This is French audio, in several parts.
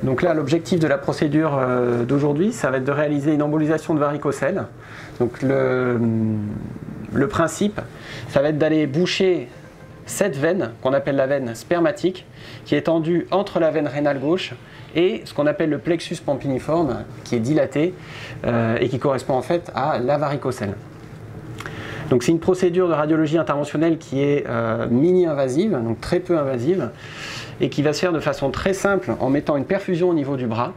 Donc là, l'objectif de la procédure d'aujourd'hui, ça va être de réaliser une embolisation de varicocèle. Donc le principe, ça va être d'aller boucher cette veine, qu'on appelle la veine spermatique, qui est tendue entre la veine rénale gauche et ce qu'on appelle le plexus pampiniforme, qui est dilaté et qui correspond en fait à la varicocèle. Donc c'est une procédure de radiologie interventionnelle qui est mini-invasive, donc très peu invasive, et qui va se faire de façon très simple en mettant une perfusion au niveau du bras.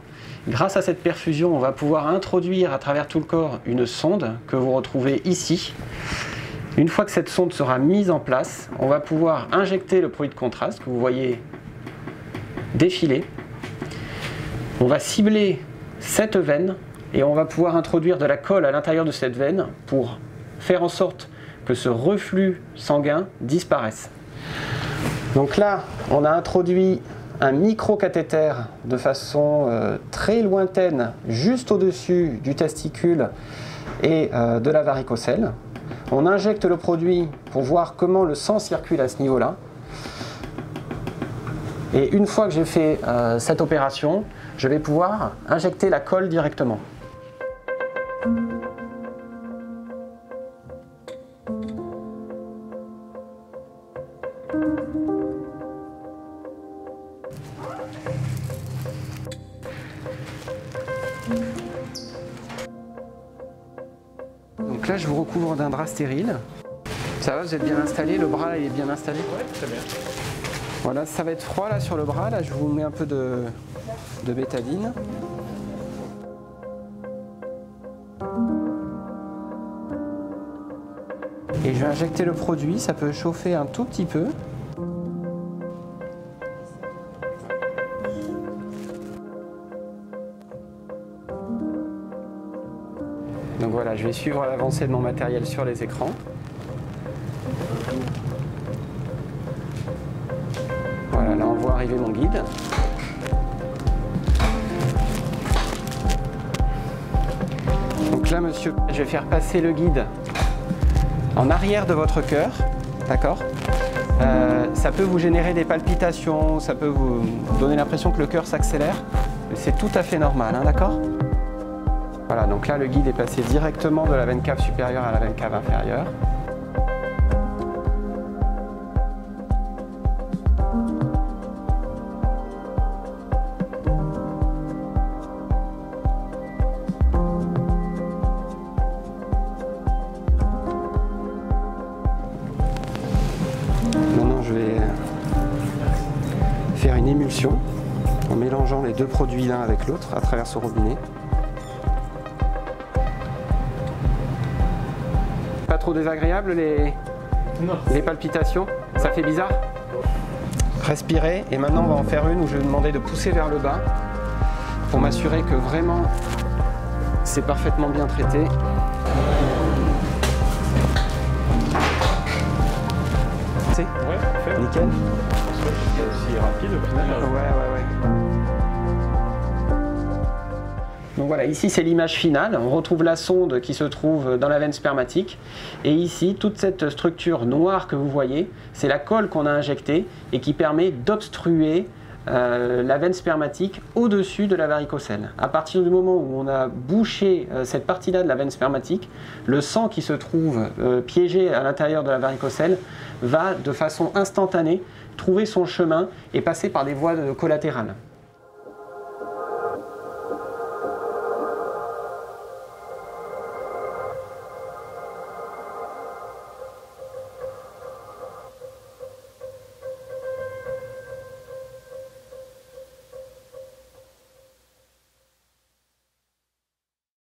Grâce à cette perfusion, on va pouvoir introduire à travers tout le corps une sonde que vous retrouvez ici. Une fois que cette sonde sera mise en place, on va pouvoir injecter le produit de contraste que vous voyez défiler. On va cibler cette veine et on va pouvoir introduire de la colle à l'intérieur de cette veine pour faire en sorte que ce reflux sanguin disparaisse. Donc là, on a introduit un micro-cathéter de façon très lointaine, juste au-dessus du testicule et de la varicocèle. On injecte le produit pour voir comment le sang circule à ce niveau-là. Et une fois que j'ai fait cette opération, je vais pouvoir injecter la colle directement. Donc là, je vous recouvre d'un drap stérile. Ça va, vous êtes bien installé? Le bras est bien installé? Oui, très bien. Voilà, ça va être froid là sur le bras. Là, je vous mets un peu de bétadine. Et je vais injecter le produit. Ça peut chauffer un tout petit peu. Donc voilà, je vais suivre l'avancée de mon matériel sur les écrans. Voilà, là on voit arriver mon guide. Donc là, monsieur, je vais faire passer le guide en arrière de votre cœur, d'accord? Ça peut vous générer des palpitations, ça peut vous donner l'impression que le cœur s'accélère. C'est tout à fait normal, hein, d'accord? Voilà, donc là le guide est passé directement de la veine cave supérieure à la veine cave inférieure. Maintenant je vais faire une émulsion en mélangeant les deux produits l'un avec l'autre à travers ce robinet. Pas trop désagréable les palpitations? Ça fait bizarre? Respirez, et maintenant on va en faire une où je vais vous demander de pousser vers le bas pour m'assurer que vraiment c'est parfaitement bien traité. C'est? Ouais, parfait. Nickel. C'est aussi rapide au final. Ouais. Donc voilà, ici c'est l'image finale. On retrouve la sonde qui se trouve dans la veine spermatique. Et ici, toute cette structure noire que vous voyez, c'est la colle qu'on a injectée et qui permet d'obstruer la veine spermatique au-dessus de la varicocèle. À partir du moment où on a bouché cette partie-là de la veine spermatique, le sang qui se trouve piégé à l'intérieur de la varicocèle va de façon instantanée trouver son chemin et passer par des voies collatérales.